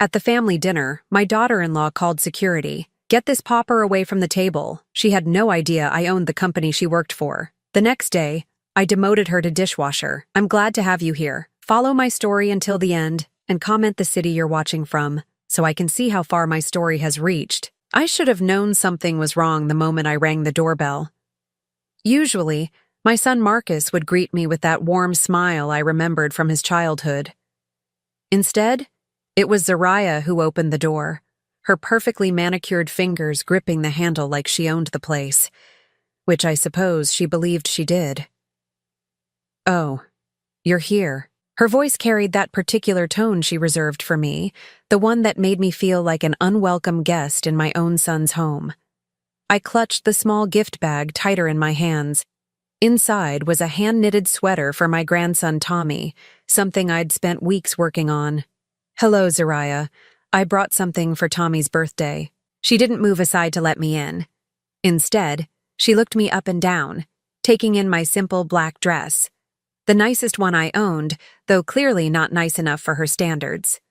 At the family dinner, my daughter-in-law called security. "Get this pauper away from the table." She had no idea I owned the company she worked for. The next day, I demoted her to dishwasher. "I'm glad to have you here. Follow my story until the end, and comment the city you're watching from, so I can see how far my story has reached." I should have known something was wrong the moment I rang the doorbell. Usually, my son Marcus would greet me with that warm smile I remembered from his childhood. Instead, it was Zariah who opened the door, her perfectly manicured fingers gripping the handle like she owned the place, which I suppose she believed she did. "Oh, you're here." Her voice carried that particular tone she reserved for me, the one that made me feel like an unwelcome guest in my own son's home. I clutched the small gift bag tighter in my hands. Inside was a hand-knitted sweater for my grandson Tommy, something I'd spent weeks working on. "Hello, Zariah. I brought something for Tommy's birthday." She didn't move aside to let me in. Instead, she looked me up and down, taking in my simple black dress. The nicest one I owned, though clearly not nice enough for her standards.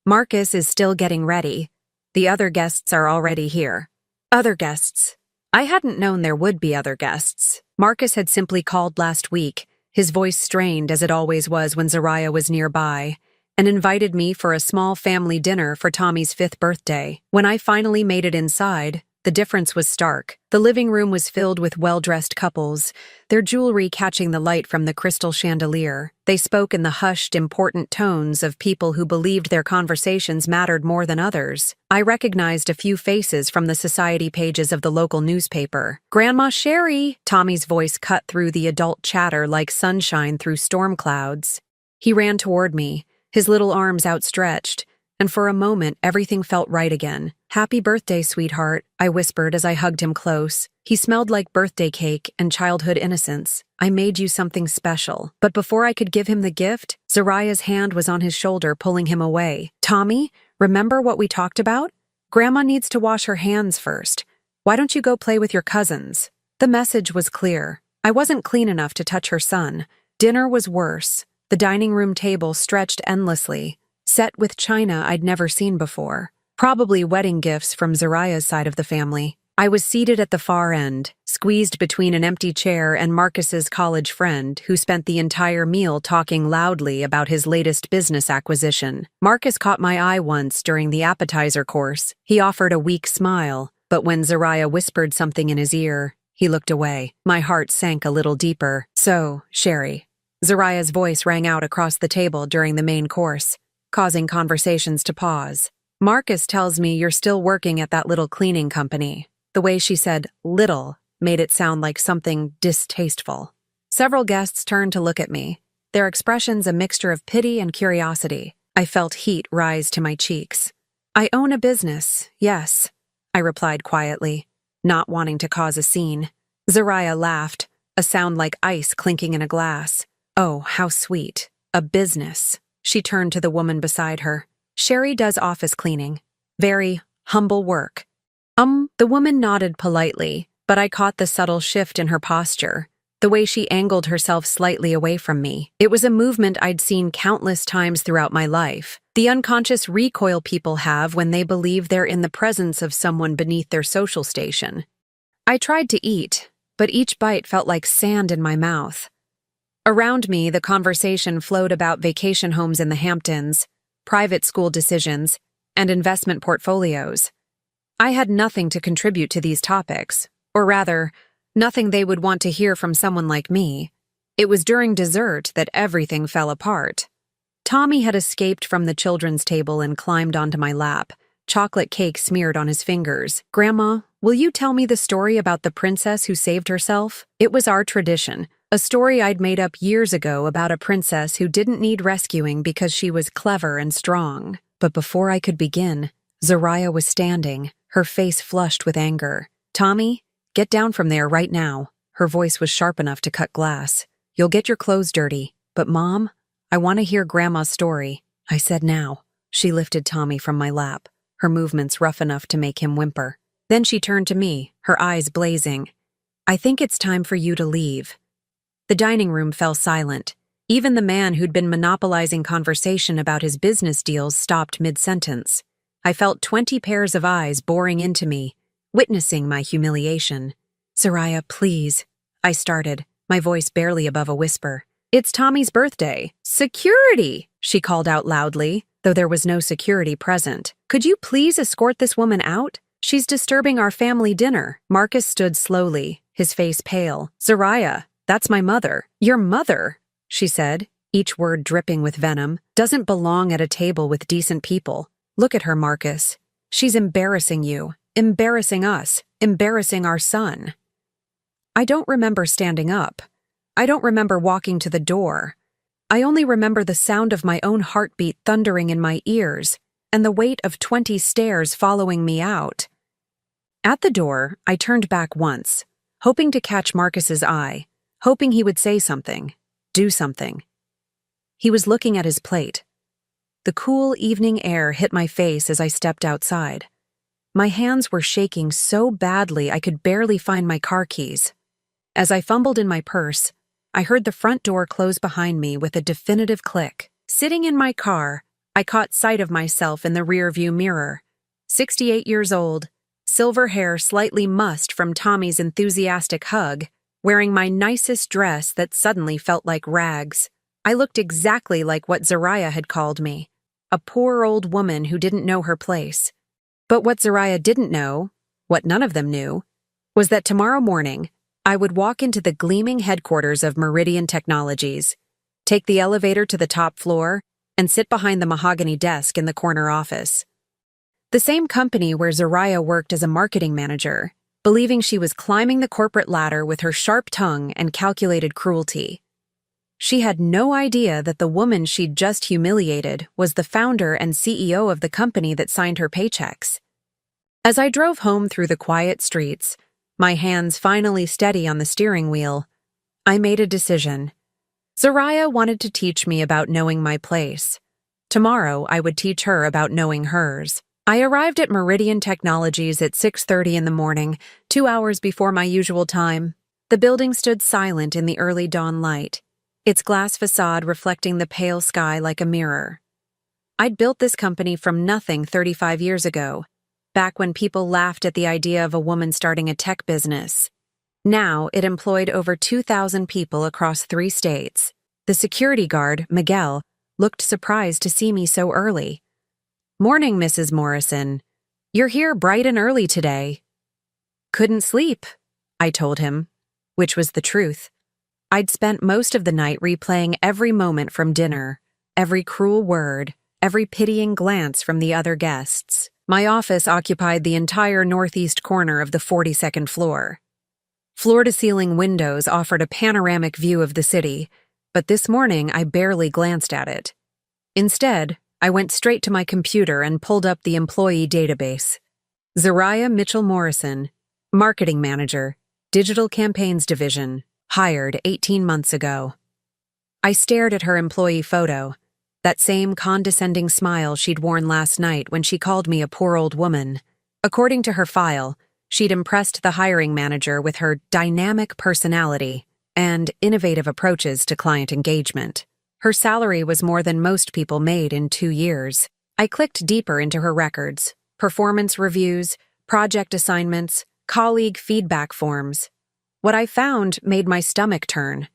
"Marcus is still getting ready. The other guests are already here." Other guests. I hadn't known there would be other guests. Marcus had simply called last week, his voice strained as it always was when Zariah was nearby, and invited me for a small family dinner for Tommy's 5th birthday. When I finally made it inside, the difference was stark. The living room was filled with well-dressed couples, their jewelry catching the light from the crystal chandelier. They spoke in the hushed, important tones of people who believed their conversations mattered more than others. I recognized a few faces from the society pages of the local newspaper. "Grandma Sherry!" Tommy's voice cut through the adult chatter like sunshine through storm clouds. He ran toward me, his little arms outstretched, and for a moment everything felt right again. "Happy birthday, sweetheart," I whispered as I hugged him close. He smelled like birthday cake and childhood innocence. "I made you something special." But before I could give him the gift, Zariah's hand was on his shoulder, pulling him away. "Tommy, remember what we talked about? Grandma needs to wash her hands first. Why don't you go play with your cousins?" The message was clear. I wasn't clean enough to touch her son. Dinner was worse. The dining room table stretched endlessly, set with china I'd never seen before. Probably wedding gifts from Zariah's side of the family. I was seated at the far end, squeezed between an empty chair and Marcus's college friend, who spent the entire meal talking loudly about his latest business acquisition. Marcus caught my eye once during the appetizer course. He offered a weak smile, but when Zariah whispered something in his ear, he looked away. My heart sank a little deeper. "So, Sherry." Zariah's voice rang out across the table during the main course, causing conversations to pause. "Marcus tells me you're still working at that little cleaning company." The way she said "little" made it sound like something distasteful. Several guests turned to look at me, their expressions a mixture of pity and curiosity. I felt heat rise to my cheeks. "I own a business, yes," I replied quietly, not wanting to cause a scene. Zariah laughed, a sound like ice clinking in a glass. "Oh, how sweet. A business." She turned to the woman beside her. "Sherry does office cleaning. Very humble work." The woman nodded politely, but I caught the subtle shift in her posture, the way she angled herself slightly away from me. It was a movement I'd seen countless times throughout my life. The unconscious recoil people have when they believe they're in the presence of someone beneath their social station. I tried to eat, but each bite felt like sand in my mouth. Around me, the conversation flowed about vacation homes in the Hamptons, private school decisions, and investment portfolios. I had nothing to contribute to these topics, or rather, nothing they would want to hear from someone like me. It was during dessert that everything fell apart. Tommy had escaped from the children's table and climbed onto my lap, chocolate cake smeared on his fingers. "Grandma, will you tell me the story about the princess who saved herself?" It was our tradition, a story I'd made up years ago about a princess who didn't need rescuing because she was clever and strong. But before I could begin, Zariah was standing, her face flushed with anger. "Tommy, get down from there right now." Her voice was sharp enough to cut glass. "You'll get your clothes dirty. But Mom, I want to hear Grandma's story." I said now. She lifted Tommy from my lap, her movements rough enough to make him whimper. Then she turned to me, her eyes blazing. "I think it's time for you to leave." The dining room fell silent. Even the man who'd been monopolizing conversation about his business deals stopped mid-sentence. I felt 20 pairs of eyes boring into me, witnessing my humiliation. "Soraya, please," I started, my voice barely above a whisper. "It's Tommy's birthday." "Security!" she called out loudly, though there was no security present. "Could you please escort this woman out? She's disturbing our family dinner." Marcus stood slowly, his face pale. "Soraya, that's my mother." "Your mother," she said, each word dripping with venom, "doesn't belong at a table with decent people. Look at her, Marcus. She's embarrassing you, embarrassing us, embarrassing our son." I don't remember standing up. I don't remember walking to the door. I only remember the sound of my own heartbeat thundering in my ears and the weight of 20 stares following me out. At the door, I turned back once, hoping to catch Marcus's eye, hoping he would say something, do something. He was looking at his plate. The cool evening air hit my face as I stepped outside. My hands were shaking so badly I could barely find my car keys. As I fumbled in my purse, I heard the front door close behind me with a definitive click. Sitting in my car, I caught sight of myself in the rearview mirror. 68 years old, silver hair slightly mussed from Tommy's enthusiastic hug, wearing my nicest dress that suddenly felt like rags. I looked exactly like what Soraya had called me, a poor old woman who didn't know her place. But what Soraya didn't know, what none of them knew, was that tomorrow morning, I would walk into the gleaming headquarters of Meridian Technologies, take the elevator to the top floor, and sit behind the mahogany desk in the corner office. The same company where Soraya worked as a marketing manager, believing she was climbing the corporate ladder with her sharp tongue and calculated cruelty. She had no idea that the woman she'd just humiliated was the founder and CEO of the company that signed her paychecks. As I drove home through the quiet streets, my hands finally steady on the steering wheel, I made a decision. Soraya wanted to teach me about knowing my place. Tomorrow, I would teach her about knowing hers. I arrived at Meridian Technologies at 6:30 in the morning, 2 hours before my usual time. The building stood silent in the early dawn light, its glass facade reflecting the pale sky like a mirror. I'd built this company from nothing 35 years ago, back when people laughed at the idea of a woman starting a tech business. Now, it employed over 2,000 people across 3 states. The security guard, Miguel, looked surprised to see me so early. "Morning, Mrs. Morrison. You're here bright and early today." "Couldn't sleep," I told him, which was the truth. I'd spent most of the night replaying every moment from dinner, every cruel word, every pitying glance from the other guests. My office occupied the entire northeast corner of the 42nd floor. Floor-to-ceiling windows offered a panoramic view of the city, but this morning I barely glanced at it. Instead, I went straight to my computer and pulled up the employee database. Soraya Mitchell Morrison, Marketing Manager, Digital Campaigns Division, hired 18 months ago. I stared at her employee photo, that same condescending smile she'd worn last night when she called me a poor old woman. According to her file, she'd impressed the hiring manager with her dynamic personality and innovative approaches to client engagement. Her salary was more than most people made in 2 years. I clicked deeper into her records, performance reviews, project assignments, colleague feedback forms. What I found made my stomach turn.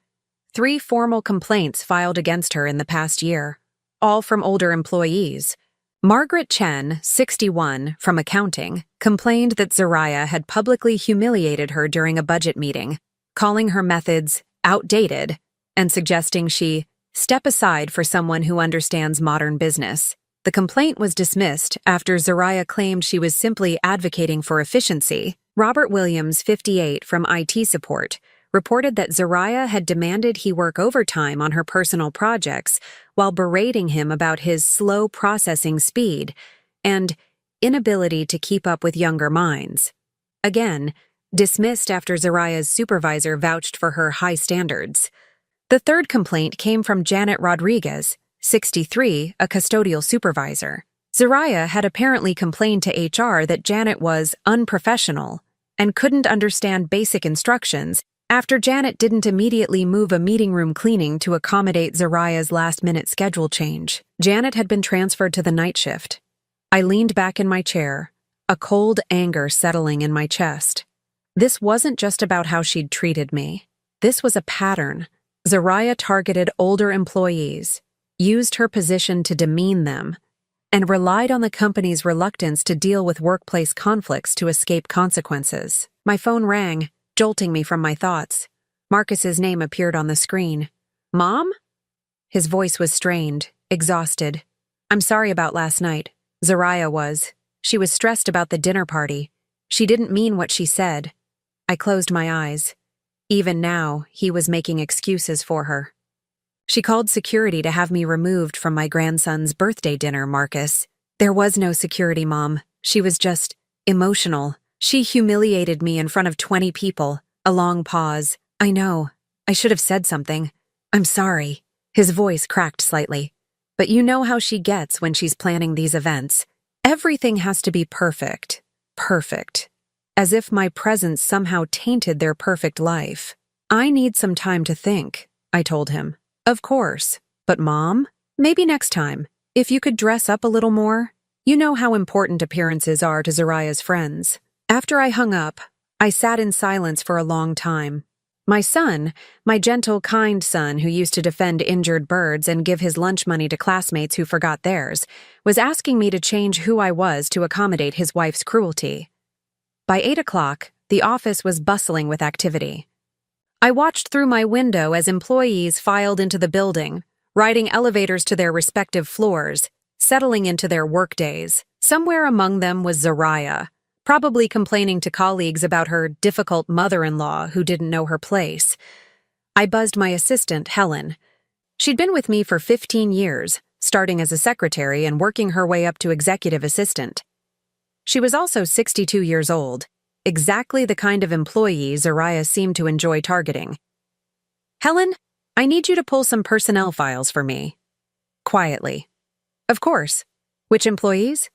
3 formal complaints filed against her in the past year, all from older employees. Margaret Chen, 61, from accounting, complained that Soraya had publicly humiliated her during a budget meeting, calling her methods outdated and suggesting she step aside for someone who understands modern business. The complaint was dismissed after Soraya claimed she was simply advocating for efficiency. Robert Williams, 58, from IT support, reported that Soraya had demanded he work overtime on her personal projects while berating him about his slow processing speed and inability to keep up with younger minds. Again, dismissed after Zoraya's supervisor vouched for her high standards. The third complaint came from Janet Rodriguez, 63, a custodial supervisor. Soraya had apparently complained to HR that Janet was unprofessional and couldn't understand basic instructions After Janet didn't immediately move a meeting room cleaning to accommodate Zariah's last-minute schedule change, Janet had been transferred to the night shift. I leaned back in my chair, a cold anger settling in my chest. This wasn't just about how she'd treated me. This was a pattern. Zariah targeted older employees, used her position to demean them, and relied on the company's reluctance to deal with workplace conflicts to escape consequences. My phone rang, jolting me from my thoughts. Marcus's name appeared on the screen. "Mom?" His voice was strained, exhausted. "I'm sorry about last night." Zariah was. She was stressed about the dinner party. She didn't mean what she said. I closed my eyes. Even now, he was making excuses for her. "She called security to have me removed from my grandson's birthday dinner, Marcus." "There was no security, Mom. She was just emotional. She humiliated me in front of 20 people." A long pause. "I know. I should have said something. I'm sorry." His voice cracked slightly. "But you know how she gets when she's planning these events. Everything has to be perfect. Perfect. As if my presence somehow tainted their perfect life. "I need some time to think," I told him. "Of course. But Mom, maybe next time, if you could dress up a little more. You know how important appearances are to Zariah's friends." After I hung up, I sat in silence for a long time. My son, my gentle, kind son who used to defend injured birds and give his lunch money to classmates who forgot theirs, was asking me to change who I was to accommodate his wife's cruelty. By 8 o'clock, the office was bustling with activity. I watched through my window as employees filed into the building, riding elevators to their respective floors, settling into their workdays. Somewhere among them was Zariah, probably complaining to colleagues about her difficult mother-in-law who didn't know her place. I buzzed my assistant, Helen. She'd been with me for 15 years, starting as a secretary and working her way up to executive assistant. She was also 62 years old, exactly the kind of employee Zariah seemed to enjoy targeting. "Helen, I need you to pull some personnel files for me." Quietly. "Of course. Which employees?"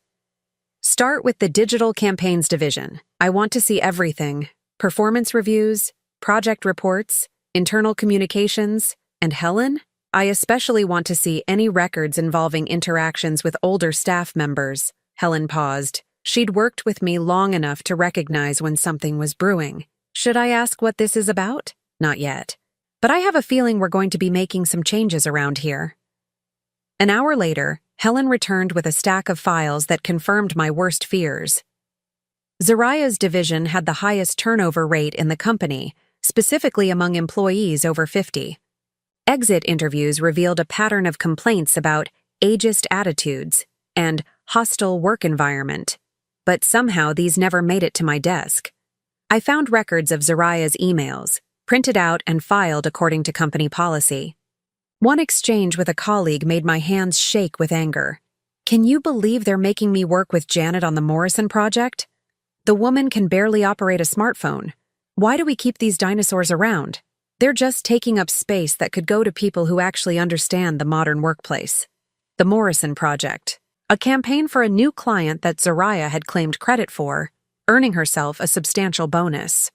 "Start with the Digital Campaigns Division. I want to see everything. Performance reviews, project reports, internal communications, and Helen, I especially want to see any records involving interactions with older staff members." Helen paused. She'd worked with me long enough to recognize when something was brewing. "Should I ask what this is about?" "Not yet. But I have a feeling we're going to be making some changes around here." An hour later, Helen returned with a stack of files that confirmed my worst fears. Zariah's division had the highest turnover rate in the company, specifically among employees over 50. Exit interviews revealed a pattern of complaints about ageist attitudes and hostile work environment, but somehow these never made it to my desk. I found records of Zariah's emails, printed out and filed according to company policy. One exchange with a colleague made my hands shake with anger. "Can you believe they're making me work with Janet on the Morrison project? The woman can barely operate a smartphone. Why do we keep these dinosaurs around? They're just taking up space that could go to people who actually understand the modern workplace." The Morrison project, a campaign for a new client that Zariah had claimed credit for, earning herself a substantial bonus.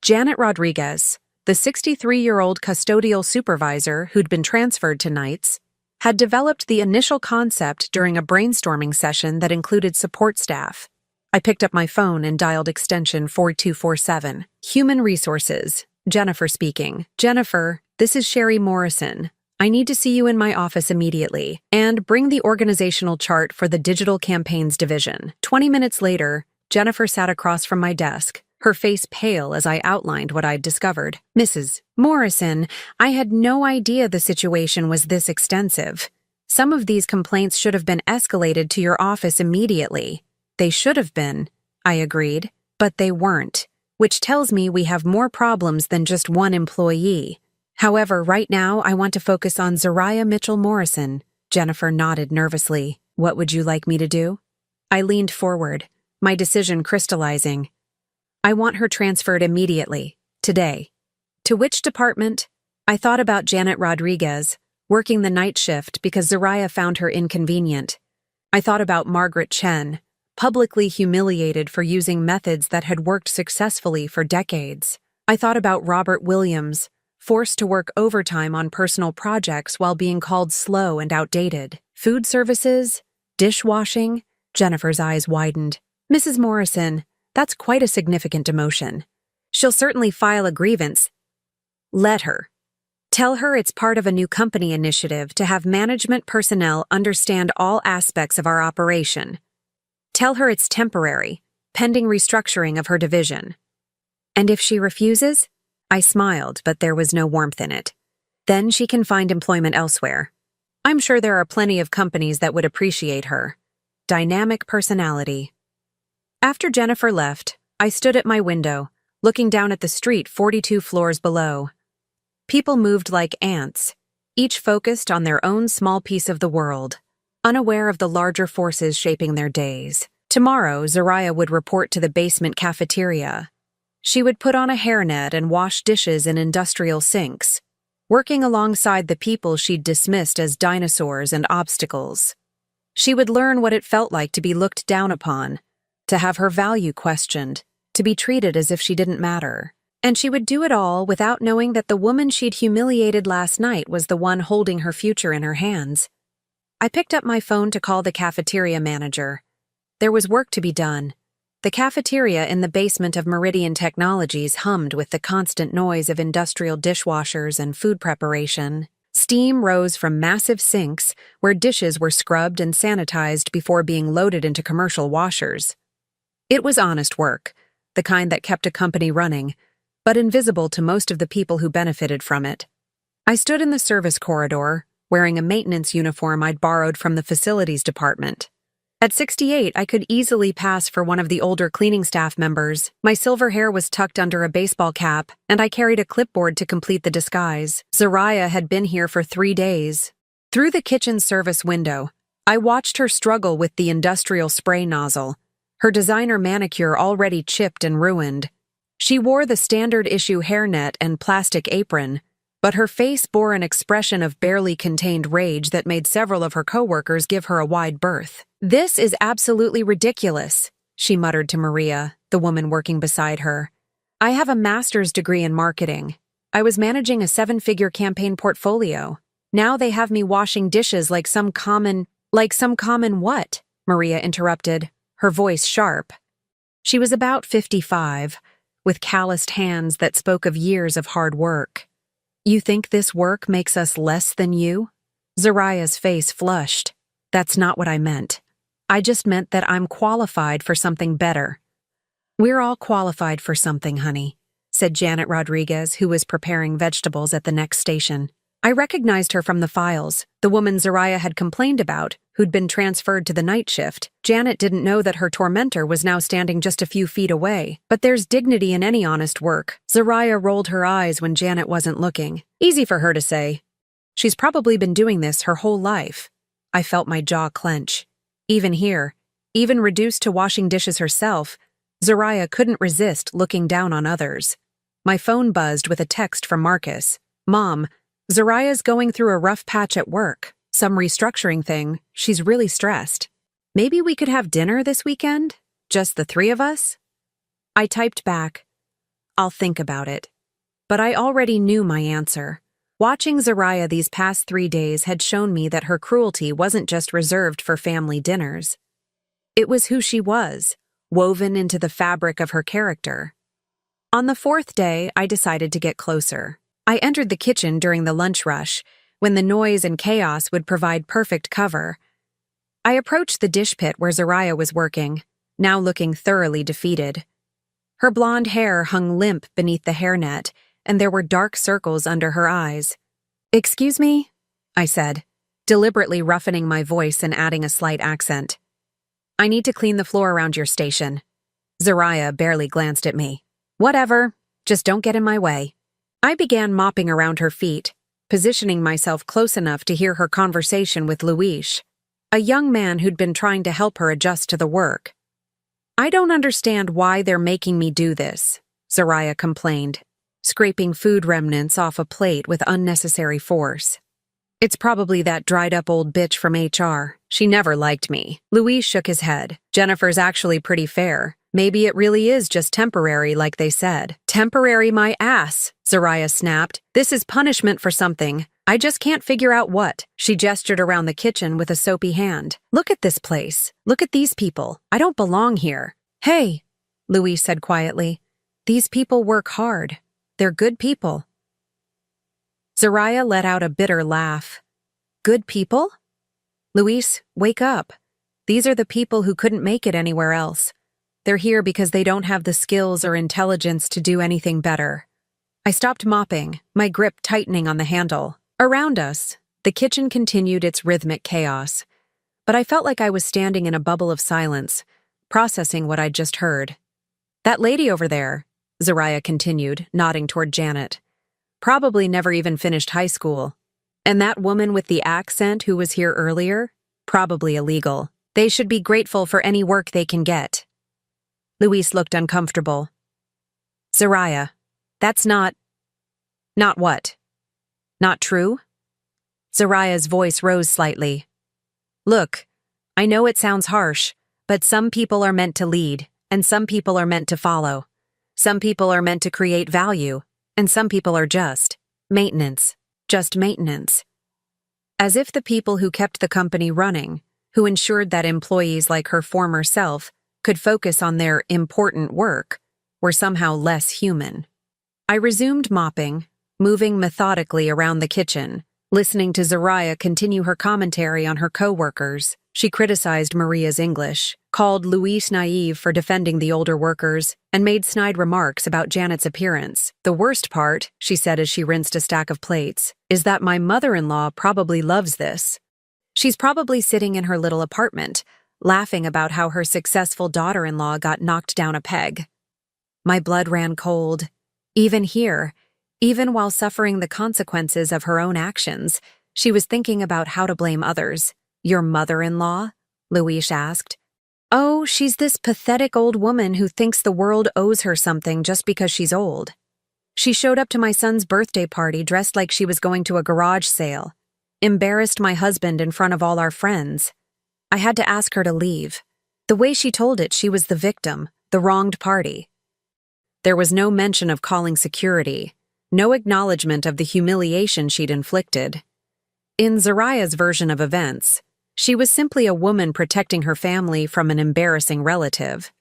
Janet Rodriguez, the 63-year-old custodial supervisor who'd been transferred to nights, had developed the initial concept during a brainstorming session that included support staff. I picked up my phone and dialed extension 4247. "Human Resources. Jennifer speaking. Jennifer, this is Sherry Morrison. I need to see you in my office immediately, and bring the organizational chart for the Digital Campaigns Division." 20 minutes later, Jennifer sat across from my desk, her face pale as I outlined what I'd discovered. "Mrs. Morrison, I had no idea the situation was this extensive. Some of these complaints should have been escalated to your office immediately." "They should have been," I agreed, "but they weren't, which tells me we have more problems than just one employee. However, right now I want to focus on Zariah Mitchell Morrison." Jennifer nodded nervously. "What would you like me to do?" I leaned forward, my decision crystallizing. "I want her transferred immediately, today." "To which department?" I thought about Janet Rodriguez, working the night shift because Zariah found her inconvenient. I thought about Margaret Chen, publicly humiliated for using methods that had worked successfully for decades. I thought about Robert Williams, forced to work overtime on personal projects while being called slow and outdated. Food services, dishwashing. Jennifer's eyes widened. Mrs. Morrison, that's quite a significant demotion. She'll certainly file a grievance. Let her. Tell her it's part of a new company initiative to have management personnel understand all aspects of our operation. Tell her it's temporary, pending restructuring of her division. And if she refuses? I smiled, but there was no warmth in it. Then she can find employment elsewhere. I'm sure there are plenty of companies that would appreciate her. Dynamic personality. After Jennifer left, I stood at my window, looking down at the street 42 floors below. People moved like ants, each focused on their own small piece of the world, unaware of the larger forces shaping their days. Tomorrow, Zariah would report to the basement cafeteria. She would put on a hairnet and wash dishes in industrial sinks, working alongside the people she'd dismissed as dinosaurs and obstacles. She would learn what it felt like to be looked down upon, to have her value questioned, to be treated as if she didn't matter. And she would do it all without knowing that the woman she'd humiliated last night was the one holding her future in her hands. I picked up my phone to call the cafeteria manager. There was work to be done. The cafeteria in the basement of Meridian Technologies hummed with the constant noise of industrial dishwashers and food preparation. Steam rose from massive sinks where dishes were scrubbed and sanitized before being loaded into commercial washers. It was honest work, the kind that kept a company running, but invisible to most of the people who benefited from it. I stood in the service corridor, wearing a maintenance uniform I'd borrowed from the facilities department. At 68, I could easily pass for one of the older cleaning staff members. My silver hair was tucked under a baseball cap, and I carried a clipboard to complete the disguise. Zariah had been here for 3 days. Through the kitchen service window, I watched her struggle with the industrial spray nozzle, her designer manicure already chipped and ruined. She wore the standard-issue hairnet and plastic apron, but her face bore an expression of barely contained rage that made several of her coworkers give her a wide berth. "This is absolutely ridiculous," she muttered to Maria, the woman working beside her. "I have a master's degree in marketing. I was managing a 7-figure campaign portfolio. Now they have me washing dishes like some common what?" Maria interrupted, her voice sharp. She was about 55, with calloused hands that spoke of years of hard work. "You think this work makes us less than you?" Zariah's face flushed. "That's not what I meant. I just meant that I'm qualified for something better." "We're all qualified for something, honey," said Janet Rodriguez, who was preparing vegetables at the next station. I recognized her from the files, the woman Zariah had complained about, who'd been transferred to the night shift. Janet didn't know that her tormentor was now standing just a few feet away. But there's dignity in any honest work. Zariah rolled her eyes when Janet wasn't looking. Easy for her to say. She's probably been doing this her whole life. I felt my jaw clench. Even here, even reduced to washing dishes herself, Zariah couldn't resist looking down on others. My phone buzzed with a text from Marcus. "Mom, Zariah's going through a rough patch at work. Some restructuring thing. She's really stressed. Maybe we could have dinner this weekend? Just the 3 of us?" I typed back, "I'll think about it." But I already knew my answer. Watching Zariah these past 3 days had shown me that her cruelty wasn't just reserved for family dinners. It was who she was, woven into the fabric of her character. On the 4th day, I decided to get closer. I entered the kitchen during the lunch rush, when the noise and chaos would provide perfect cover. I approached the dish pit where Zariah was working, now looking thoroughly defeated. Her blonde hair hung limp beneath the hairnet, and there were dark circles under her eyes. "Excuse me?" I said, deliberately roughening my voice and adding a slight accent. "I need to clean the floor around your station." Zariah barely glanced at me. "Whatever, just don't get in my way." I began mopping around her feet, positioning myself close enough to hear her conversation with Luis, a young man who'd been trying to help her adjust to the work. "I don't understand why they're making me do this," Zariah complained, scraping food remnants off a plate with unnecessary force. "It's probably that dried-up old bitch from HR. She never liked me. Louis shook his head. Jennifer's actually pretty fair. Maybe it really is just temporary like they said. Temporary my ass, Zariah snapped. This is punishment for something. I just can't figure out what. She gestured around the kitchen with a soapy hand. Look at this place. Look at these people. I don't belong here. Hey, Louis said quietly. These people work hard. They're good people. Zariah let out a bitter laugh. Good people? Luis, wake up. These are the people who couldn't make it anywhere else. They're here because they don't have the skills or intelligence to do anything better. I stopped mopping, my grip tightening on the handle. Around us, the kitchen continued its rhythmic chaos, but I felt like I was standing in a bubble of silence, processing what I'd just heard. That lady over there, Zariah continued, nodding toward Janet, probably never even finished high school. And that woman with the accent who was here earlier, probably illegal. They should be grateful for any work they can get. Luis looked uncomfortable. Zariah, that's not what? Not true? Zariah's voice rose slightly. Look, I know it sounds harsh, but some people are meant to lead, and some people are meant to follow. Some people are meant to create value, and some people are just maintenance. Just maintenance. As if the people who kept the company running, who ensured that employees like her former self could focus on their important work, were somehow less human. I resumed mopping, moving methodically around the kitchen, listening to Zariah continue her commentary on her co-workers. She criticized Maria's English, called Luis naive for defending the older workers, and made snide remarks about Janet's appearance. The worst part, she said as she rinsed a stack of plates, is that my mother-in-law probably loves this. She's probably sitting in her little apartment, laughing about how her successful daughter-in-law got knocked down a peg. My blood ran cold. Even here, even while suffering the consequences of her own actions, she was thinking about how to blame others. Your mother-in-law? Luis asked. Oh, she's this pathetic old woman who thinks the world owes her something just because she's old. She showed up to my son's birthday party dressed like she was going to a garage sale, embarrassed my husband in front of all our friends. I had to ask her to leave. The way she told it, she was the victim, the wronged party. There was no mention of calling security, no acknowledgement of the humiliation she'd inflicted. In Zariah's version of events, she was simply a woman protecting her family from an embarrassing relative.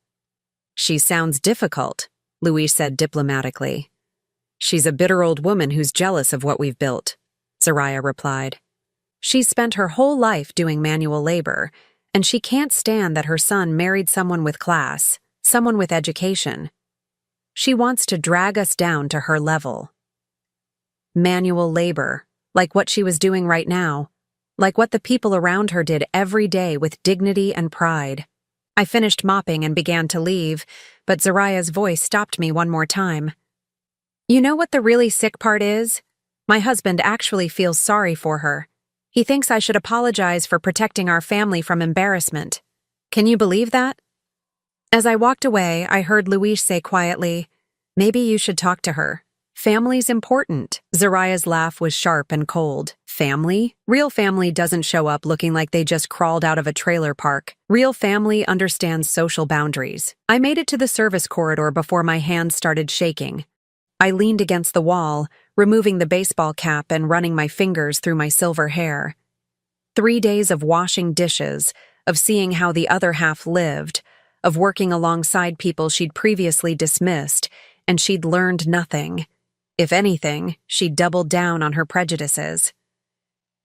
She sounds difficult, Luis said diplomatically. She's a bitter old woman who's jealous of what we've built, Zariah replied. She's spent her whole life doing manual labor, and she can't stand that her son married someone with class, someone with education. She wants to drag us down to her level. Manual labor, like what she was doing right now, like what the people around her did every day with dignity and pride. I finished mopping and began to leave, but Zariah's voice stopped me one more time. You know what the really sick part is? My husband actually feels sorry for her. He thinks I should apologize for protecting our family from embarrassment. Can you believe that? As I walked away, I heard Luis say quietly, maybe you should talk to her. Family's important. Zariah's laugh was sharp and cold. Family? Real family doesn't show up looking like they just crawled out of a trailer park. Real family understands social boundaries. I made it to the service corridor before my hands started shaking. I leaned against the wall, removing the baseball cap and running my fingers through my silver hair. 3 days of washing dishes, of seeing how the other half lived, of working alongside people she'd previously dismissed, and she'd learned nothing. If anything, she doubled down on her prejudices.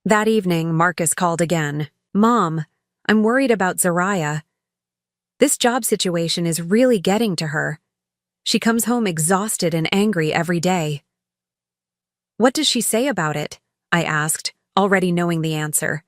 That evening, Marcus called again. Mom, I'm worried about Zariah. This job situation is really getting to her. She comes home exhausted and angry every day. What does she say about it? I asked, already knowing the answer.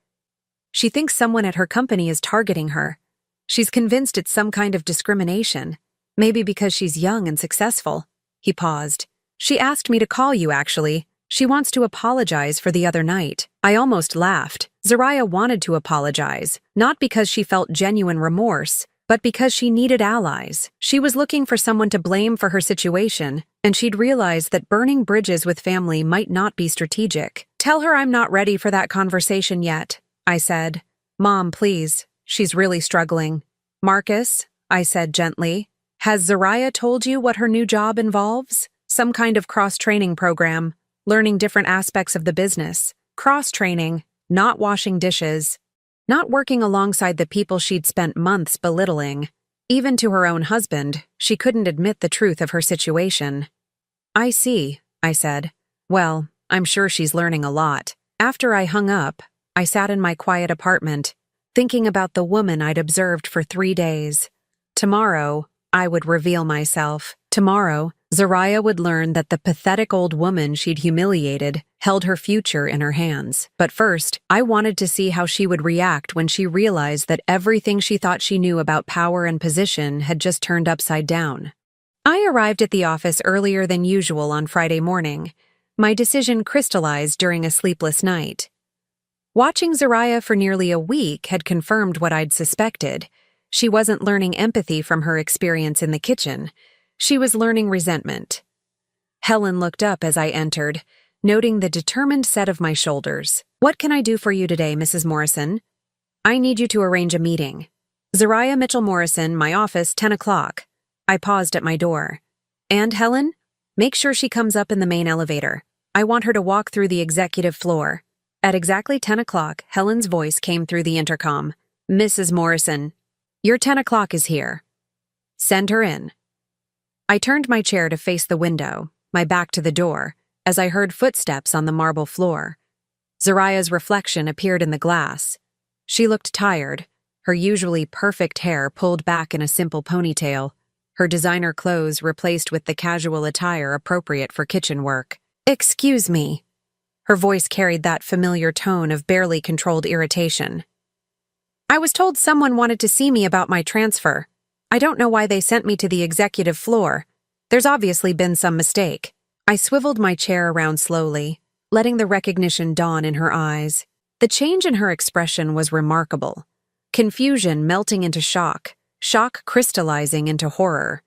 She thinks someone at her company is targeting her. She's convinced it's some kind of discrimination, maybe because she's young and successful. He paused. She asked me to call you, actually. She wants to apologize for the other night. I almost laughed. Zariah wanted to apologize, not because she felt genuine remorse, but because she needed allies. She was looking for someone to blame for her situation, and she'd realized that burning bridges with family might not be strategic. Tell her I'm not ready for that conversation yet, I said. Mom, please. She's really struggling. Marcus, I said gently, has Zariah told you what her new job involves? Some kind of cross-training program, learning different aspects of the business. Cross-training, not washing dishes, not working alongside the people she'd spent months belittling. Even to her own husband, she couldn't admit the truth of her situation. I see, I said. Well, I'm sure she's learning a lot. After I hung up, I sat in my quiet apartment, thinking about the woman I'd observed for 3 days. Tomorrow, I would reveal myself. Tomorrow, Zariah would learn that the pathetic old woman she'd humiliated held her future in her hands. But first, I wanted to see how she would react when she realized that everything she thought she knew about power and position had just turned upside down. I arrived at the office earlier than usual on Friday morning. My decision crystallized during a sleepless night. Watching Zariah for nearly a week had confirmed what I'd suspected. She wasn't learning empathy from her experience in the kitchen. She was learning resentment. Helen looked up as I entered, noting the determined set of my shoulders. What can I do for you today, Mrs. Morrison? I need you to arrange a meeting. Zariah Mitchell Morrison, my office, 10 o'clock. I paused at my door. And Helen? Make sure she comes up in the main elevator. I want her to walk through the executive floor. At exactly 10 o'clock, Helen's voice came through the intercom. Mrs. Morrison, your 10 o'clock is here. Send her in. I turned my chair to face the window, my back to the door, as I heard footsteps on the marble floor. Zariah's reflection appeared in the glass. She looked tired, her usually perfect hair pulled back in a simple ponytail, her designer clothes replaced with the casual attire appropriate for kitchen work. Excuse me. Her voice carried that familiar tone of barely controlled irritation. I was told someone wanted to see me about my transfer. I don't know why they sent me to the executive floor. There's obviously been some mistake. I swiveled my chair around slowly, letting the recognition dawn in her eyes. The change in her expression was remarkable. Confusion melting into shock, shock crystallizing into horror.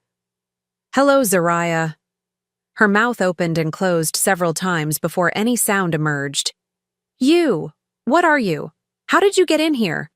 Hello, Zariah. Her mouth opened and closed several times before any sound emerged. You! What are you? How did you get in here?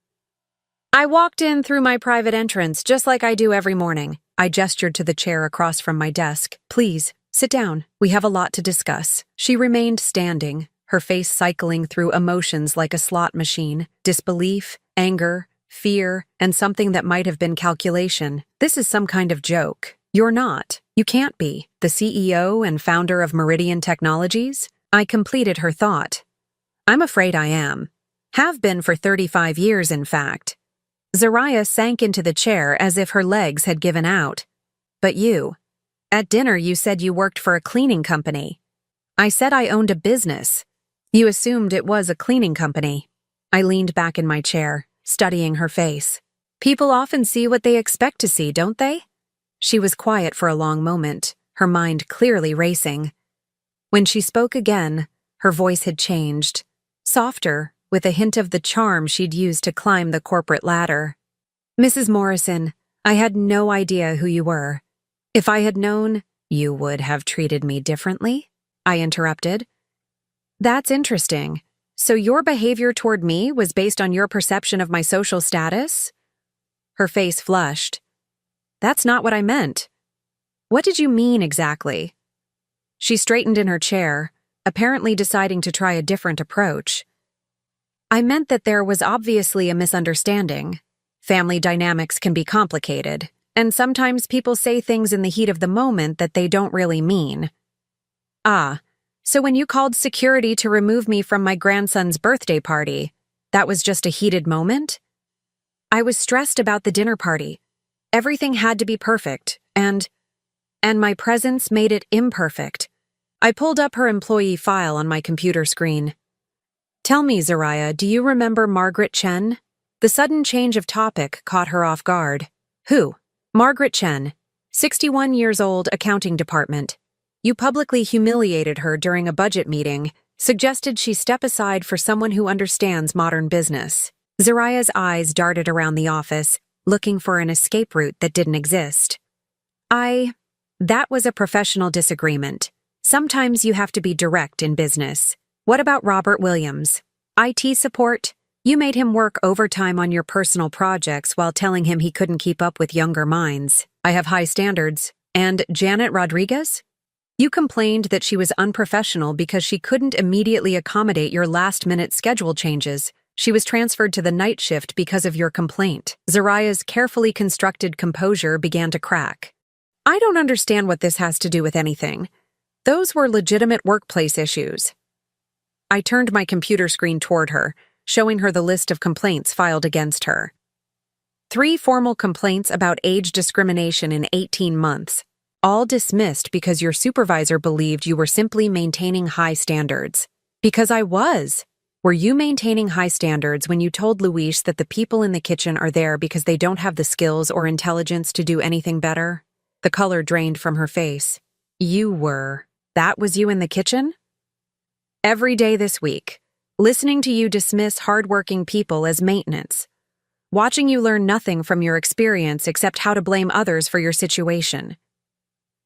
I walked in through my private entrance, just like I do every morning. I gestured to the chair across from my desk. Please, sit down. We have a lot to discuss. She remained standing, her face cycling through emotions like a slot machine. Disbelief, anger, fear, and something that might have been calculation. This is some kind of joke. You're not. You can't be. The CEO and founder of Meridian Technologies? I completed her thought. I'm afraid I am. Have been for 35 years, in fact. Zariah sank into the chair as if her legs had given out. But you. At dinner you said you worked for a cleaning company. I said I owned a business. You assumed it was a cleaning company. I leaned back in my chair, studying her face. People often see what they expect to see, don't they? She was quiet for a long moment, her mind clearly racing. When she spoke again, her voice had changed. Softer, with a hint of the charm she'd used to climb the corporate ladder. Mrs. Morrison, I had no idea who you were. If I had known, you would have treated me differently? I interrupted. That's interesting. So your behavior toward me was based on your perception of my social status? Her face flushed. That's not what I meant. What did you mean exactly? She straightened in her chair, apparently deciding to try a different approach. I meant that there was obviously a misunderstanding. Family dynamics can be complicated, and sometimes people say things in the heat of the moment that they don't really mean. Ah, so when you called security to remove me from my grandson's birthday party, that was just a heated moment? I was stressed about the dinner party. Everything had to be perfect, and my presence made it imperfect. I pulled up her employee file on my computer screen. Tell me, Zariah, do you remember Margaret Chen? The sudden change of topic caught her off guard. Who? Margaret Chen, 61 years old, accounting department. You publicly humiliated her during a budget meeting, suggested she step aside for someone who understands modern business. Zariah's eyes darted around the office, looking for an escape route that didn't exist. That was a professional disagreement. Sometimes you have to be direct in business. What about Robert Williams? IT support? You made him work overtime on your personal projects while telling him he couldn't keep up with younger minds. I have high standards. And Janet Rodriguez? You complained that she was unprofessional because she couldn't immediately accommodate your last-minute schedule changes. She was transferred to the night shift because of your complaint. Zariah's carefully constructed composure began to crack. I don't understand what this has to do with anything. Those were legitimate workplace issues. I turned my computer screen toward her, showing her the list of complaints filed against her. 3 formal complaints about age discrimination in 18 months, all dismissed because your supervisor believed you were simply maintaining high standards. Because I was. Were you maintaining high standards when you told Luis that the people in the kitchen are there because they don't have the skills or intelligence to do anything better? The color drained from her face. You were. That was you in the kitchen? Every day this week, listening to you dismiss hardworking people as maintenance. Watching you learn nothing from your experience except how to blame others for your situation.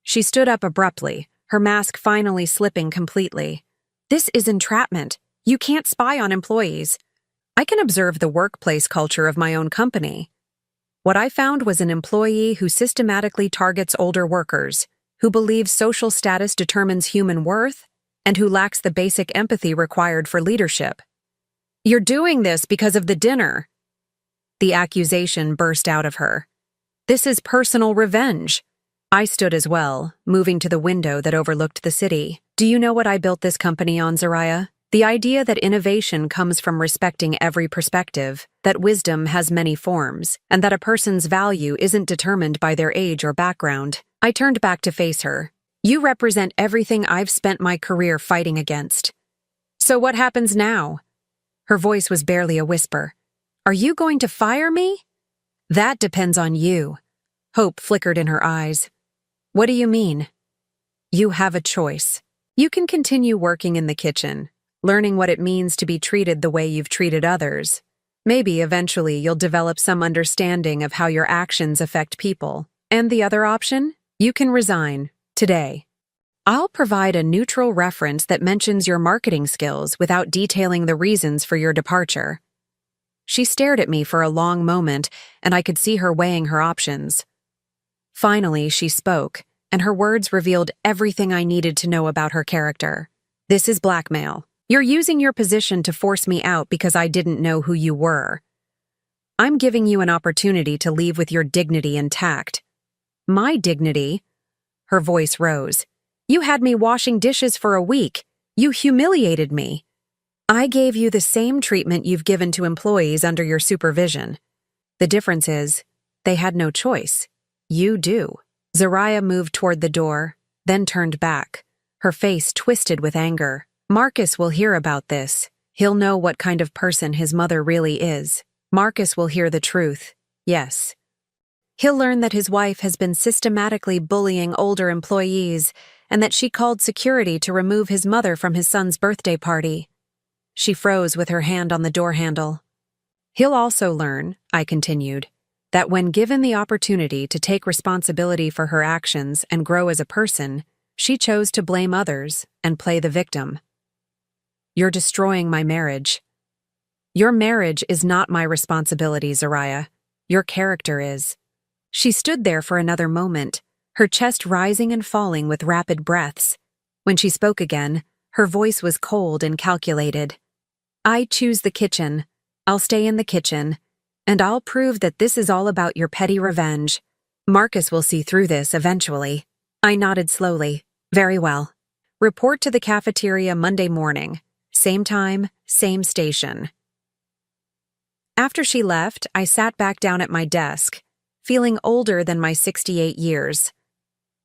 She stood up abruptly, her mask finally slipping completely. This is entrapment. You can't spy on employees. I can observe the workplace culture of my own company. What I found was an employee who systematically targets older workers, who believes social status determines human worth, and who lacks the basic empathy required for leadership. You're doing this because of the dinner. The accusation burst out of her. This is personal revenge. I stood as well, moving to the window that overlooked the city. Do you know what I built this company on, Zariah? The idea that innovation comes from respecting every perspective, that wisdom has many forms, and that a person's value isn't determined by their age or background. I turned back to face her. You represent everything I've spent my career fighting against. So what happens now? Her voice was barely a whisper. Are you going to fire me? That depends on you. Hope flickered in her eyes. What do you mean? You have a choice. You can continue working in the kitchen, learning what it means to be treated the way you've treated others. Maybe eventually you'll develop some understanding of how your actions affect people. And the other option? You can resign, today. I'll provide a neutral reference that mentions your marketing skills without detailing the reasons for your departure. She stared at me for a long moment, and I could see her weighing her options. Finally, she spoke, and her words revealed everything I needed to know about her character. This is blackmail. You're using your position to force me out because I didn't know who you were. I'm giving you an opportunity to leave with your dignity intact. My dignity? Her voice rose. You had me washing dishes for a week. You humiliated me. I gave you the same treatment you've given to employees under your supervision. The difference is, they had no choice. You do. Zariah moved toward the door, then turned back, her face twisted with anger. Marcus will hear about this. He'll know what kind of person his mother really is. Marcus will hear the truth, yes. He'll learn that his wife has been systematically bullying older employees and that she called security to remove his mother from his son's birthday party. She froze with her hand on the door handle. He'll also learn, I continued, that when given the opportunity to take responsibility for her actions and grow as a person, she chose to blame others and play the victim. You're destroying my marriage. Your marriage is not my responsibility, Zariah. Your character is. She stood there for another moment, her chest rising and falling with rapid breaths. When she spoke again, her voice was cold and calculated. I choose the kitchen. I'll stay in the kitchen. And I'll prove that this is all about your petty revenge. Marcus will see through this eventually. I nodded slowly. Very well. Report to the cafeteria Monday morning. Same time, same station. After she left, I sat back down at my desk, feeling older than my 68 years.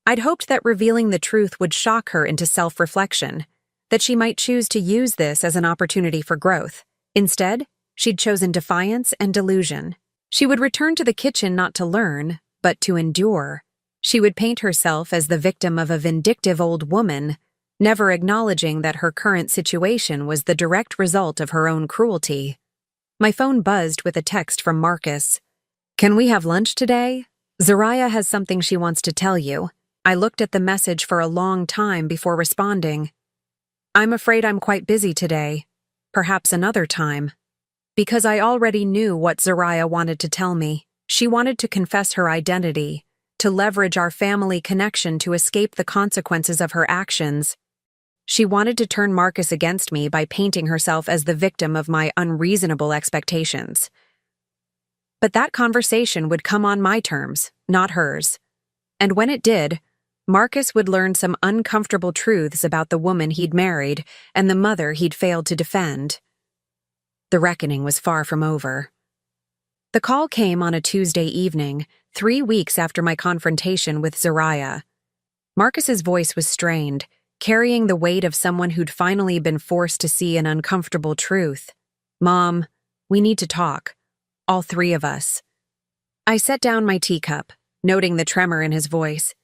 I'd hoped that revealing the truth would shock her into self-reflection, that she might choose to use this as an opportunity for growth. Instead, she'd chosen defiance and delusion. She would return to the kitchen not to learn, but to endure. She would paint herself as the victim of a vindictive old woman, never acknowledging that her current situation was the direct result of her own cruelty. My phone buzzed with a text from Marcus. Can we have lunch today? Zariah has something she wants to tell you. I looked at the message for a long time before responding. I'm afraid I'm quite busy today. Perhaps another time. Because I already knew what Zariah wanted to tell me. She wanted to confess her identity, to leverage our family connection to escape the consequences of her actions. She wanted to turn Marcus against me by painting herself as the victim of my unreasonable expectations. But that conversation would come on my terms, not hers. And when it did, Marcus would learn some uncomfortable truths about the woman he'd married and the mother he'd failed to defend. The reckoning was far from over. The call came on a Tuesday evening, 3 weeks after my confrontation with Zariah. Marcus's voice was strained, carrying the weight of someone who'd finally been forced to see an uncomfortable truth. "Mom, we need to talk. All three of us." I set down my teacup, noting the tremor in his voice.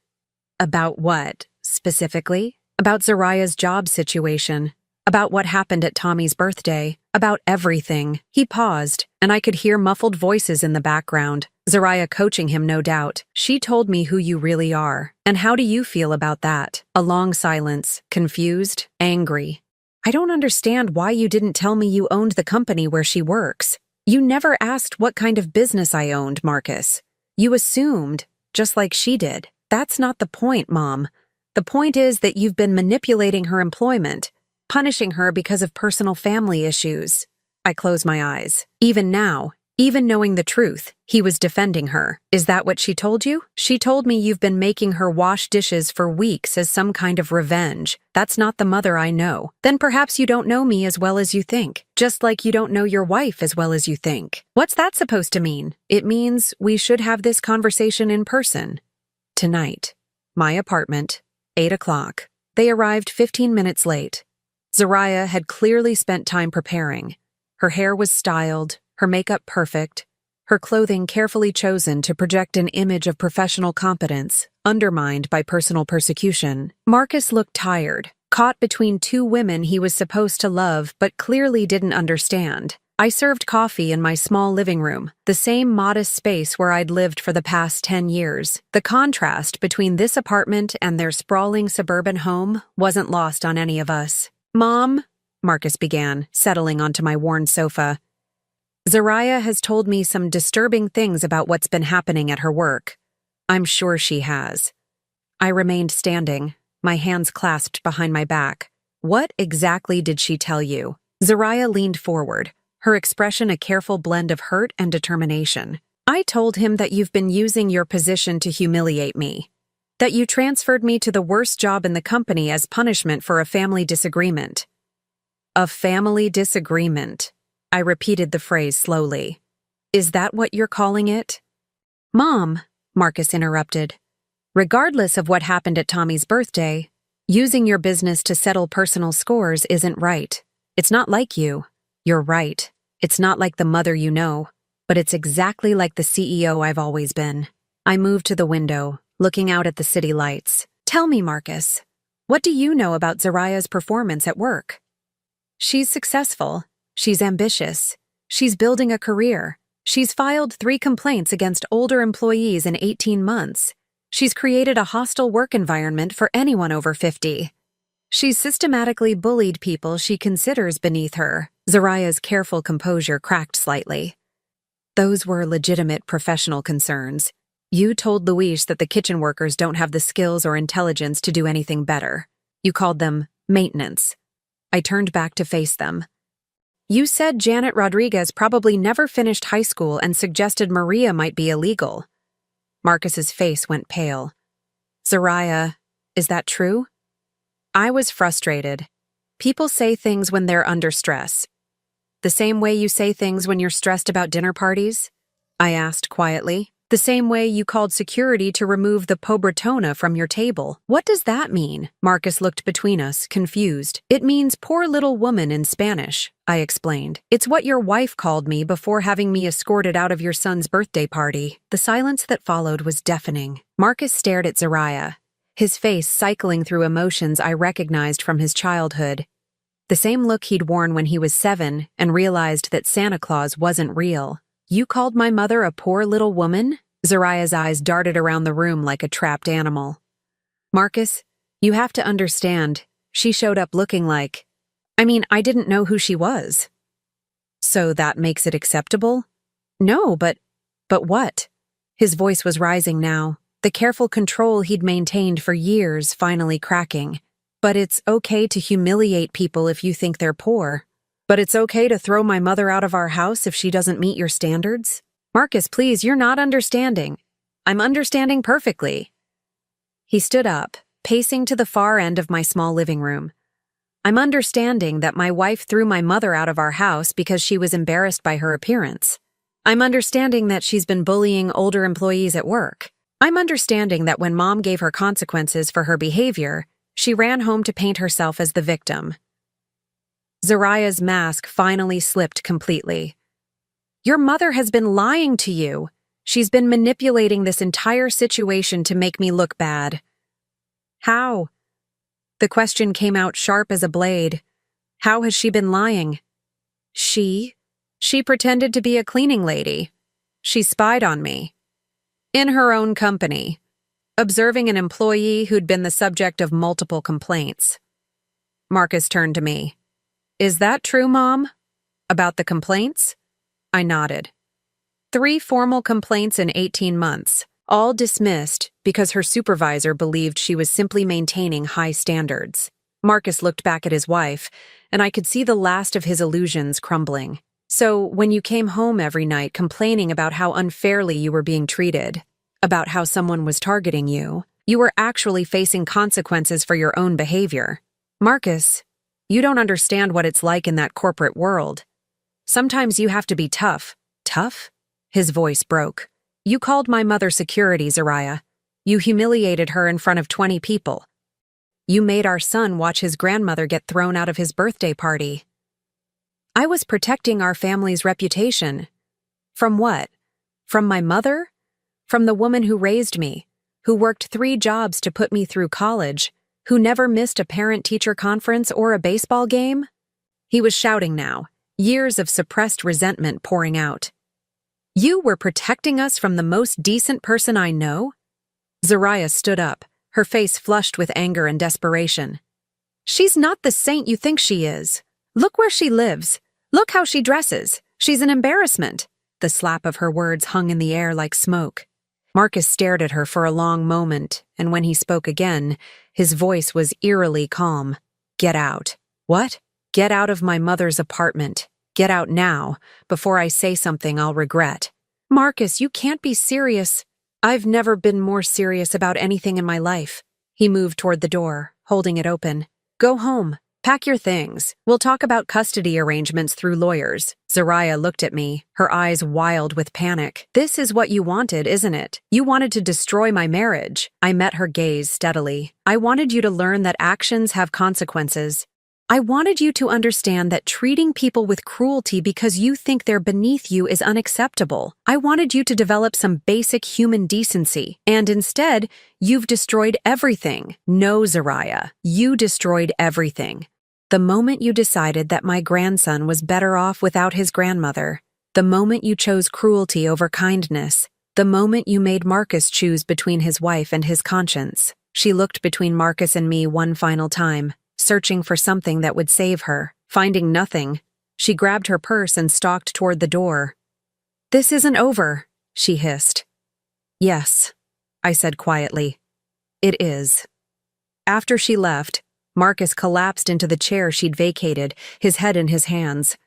"About what, specifically?" "About Zariah's job situation. About what happened at Tommy's birthday. About everything." He paused, and I could hear muffled voices in the background. Zariah coaching him, no doubt. "She told me who you really are. And how do you feel about that?" A long silence, confused, angry. "I don't understand why you didn't tell me you owned the company where she works. You never asked what kind of business I owned, Marcus. You assumed, just like she did." "That's not the point, Mom. The point is that you've been manipulating her employment, punishing her because of personal family issues." I closed my eyes. Even now, even knowing the truth, he was defending her. "Is that what she told you?" "She told me you've been making her wash dishes for weeks as some kind of revenge. That's not the mother I know." "Then perhaps you don't know me as well as you think. Just like you don't know your wife as well as you think." "What's that supposed to mean?" "It means we should have this conversation in person. Tonight. My apartment, 8 o'clock. They arrived 15 minutes late. Zariah had clearly spent time preparing. Her hair was styled, her makeup perfect, her clothing carefully chosen to project an image of professional competence, undermined by personal persecution. Marcus looked tired, caught between two women he was supposed to love but clearly didn't understand. I served coffee in my small living room, the same modest space where I'd lived for the past 10 years. The contrast between this apartment and their sprawling suburban home wasn't lost on any of us. "Mom," Marcus began, settling onto my worn sofa, "Zariah has told me some disturbing things about what's been happening at her work." "I'm sure she has." I remained standing, my hands clasped behind my back. "What exactly did she tell you?" Zariah leaned forward, her expression a careful blend of hurt and determination. "I told him that you've been using your position to humiliate me. That you transferred me to the worst job in the company as punishment for a family disagreement." "A family disagreement." I repeated the phrase slowly. "Is that what you're calling it?" "Mom," Marcus interrupted, "regardless of what happened at Tommy's birthday, using your business to settle personal scores isn't right. It's not like you. You're right. It's not like the mother you know, but it's exactly like the CEO I've always been." I moved to the window, looking out at the city lights. "Tell me, Marcus, what do you know about Zariah's performance at work?" "She's successful. She's ambitious. She's building a career. She's filed 3 complaints against older employees in 18 months. She's created a hostile work environment for anyone over 50. She's systematically bullied people she considers beneath her." Zariah's careful composure cracked slightly. "Those were legitimate professional concerns. You told Luis that the kitchen workers don't have the skills or intelligence to do anything better. You called them maintenance." I turned back to face them. "You said Janet Rodriguez probably never finished high school and suggested Maria might be illegal." Marcus's face went pale. "Zariah, is that true?" I was frustrated. People say things when they're under stress. "The same way you say things when you're stressed about dinner parties?" I asked quietly. "The same way you called security to remove the pobretona from your table." "What does that mean?" Marcus looked between us, confused. "It means poor little woman in Spanish," I explained. "It's what your wife called me before having me escorted out of your son's birthday party." The silence that followed was deafening. Marcus stared at Zariah, his face cycling through emotions I recognized from his childhood. The same look he'd worn when he was 7 and realized that Santa Claus wasn't real. "You called my mother a poor little woman?" Zariah's eyes darted around the room like a trapped animal. "Marcus, you have to understand, she showed up looking like... I didn't know who she was." So that makes it acceptable? No, but what? His voice was rising now, the careful control he'd maintained for years finally cracking. But it's okay to humiliate people if you think they're poor. But it's okay to throw my mother out of our house if she doesn't meet your standards? Marcus, please, you're not understanding. I'm understanding perfectly. He stood up, pacing to the far end of my small living room. I'm understanding that my wife threw my mother out of our house because she was embarrassed by her appearance. I'm understanding that she's been bullying older employees at work. I'm understanding that when Mom gave her consequences for her behavior, she ran home to paint herself as the victim. Zariah's mask finally slipped completely. Your mother has been lying to you. She's been manipulating this entire situation to make me look bad. How? The question came out sharp as a blade. How has she been lying? She pretended to be a cleaning lady. She spied on me. In her own company, observing an employee who'd been the subject of multiple complaints. Marcus turned to me. Is that true, Mom? About the complaints? I nodded. 3 formal complaints in 18 months, all dismissed because her supervisor believed she was simply maintaining high standards. Marcus looked back at his wife, and I could see the last of his illusions crumbling. So, when you came home every night complaining about how unfairly you were being treated, about how someone was targeting you, you were actually facing consequences for your own behavior. Marcus, you don't understand what it's like in that corporate world. Sometimes you have to be tough. Tough? His voice broke. You called my mother security, Zariah. You humiliated her in front of 20 people. You made our son watch his grandmother get thrown out of his birthday party. I was protecting our family's reputation. From what? From my mother? From the woman who raised me, who worked 3 jobs to put me through college, who never missed a parent-teacher conference or a baseball game? He was shouting now, years of suppressed resentment pouring out. You were protecting us from the most decent person I know? Zariah stood up, her face flushed with anger and desperation. She's not the saint you think she is. Look where she lives. Look how she dresses. She's an embarrassment. The slap of her words hung in the air like smoke. Marcus stared at her for a long moment, and when he spoke again, his voice was eerily calm. Get out. What? Get out of my mother's apartment. Get out now, before I say something I'll regret. Marcus, you can't be serious. I've never been more serious about anything in my life. He moved toward the door, holding it open. Go home. Pack your things. We'll talk about custody arrangements through lawyers. Zariah looked at me, her eyes wild with panic. This is what you wanted, isn't it? You wanted to destroy my marriage. I met her gaze steadily. I wanted you to learn that actions have consequences. I wanted you to understand that treating people with cruelty because you think they're beneath you is unacceptable. I wanted you to develop some basic human decency. And instead, you've destroyed everything. No, Zariah, you destroyed everything. The moment you decided that my grandson was better off without his grandmother, the moment you chose cruelty over kindness, the moment you made Marcus choose between his wife and his conscience. She looked between Marcus and me one final time, searching for something that would save her. Finding nothing, she grabbed her purse and stalked toward the door. This isn't over, she hissed. Yes, I said quietly. It is. After she left, Marcus collapsed into the chair she'd vacated, his head in his hands.